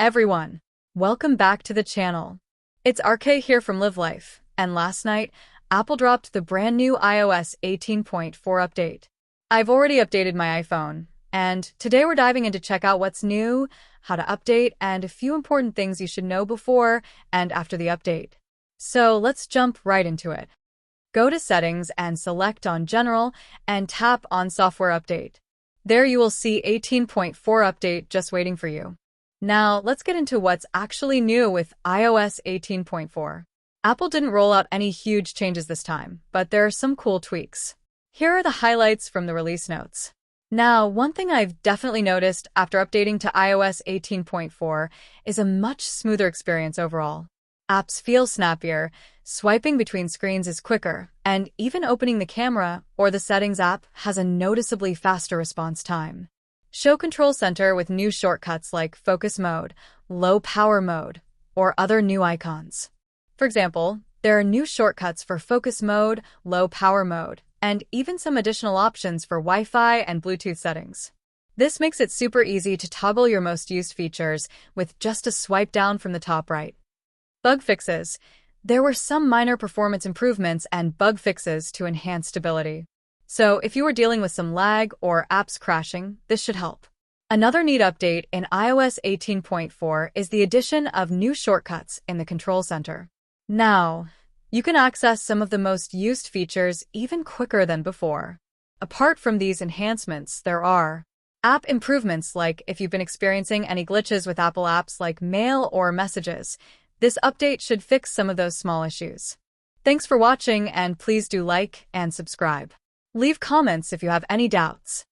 everyone! Welcome back to the channel. It's RK here from Live Life, and last night, Apple dropped the brand new iOS 18.4 update. I've already updated my iPhone, and today we're diving in to check out what's new, how to update, and a few important things you should know before and after the update. So let's jump right into it. Go to Settings and select on General and tap on Software Update. There you will see 18.4 update just waiting for you. Now, let's get into what's actually new with iOS 18.4. Apple didn't roll out any huge changes this time, but there are some cool tweaks. Here are the highlights from the release notes. Now, one thing I've definitely noticed after updating to iOS 18.4 is a much smoother experience overall. Apps feel snappier, swiping between screens is quicker, and even opening the camera or the Settings app has a noticeably faster response time. Show Control Center with new shortcuts like Focus Mode, Low Power Mode, or other new icons. For example, there are new shortcuts for Focus Mode, Low Power Mode, and even some additional options for Wi-Fi and Bluetooth settings. This makes it super easy to toggle your most used features with just a swipe down from the top right. Bug fixes. There were some minor performance improvements and bug fixes to enhance stability. So if you were dealing with some lag or apps crashing, this should help. Another neat update in iOS 18.4 is the addition of new shortcuts in the Control Center. Now, you can access some of the most used features even quicker than before. Apart from these enhancements, there are app improvements, like if you've been experiencing any glitches with Apple apps like Mail or Messages. This update should fix some of those small issues. Thanks for watching, and please do like and subscribe. Leave comments if you have any doubts.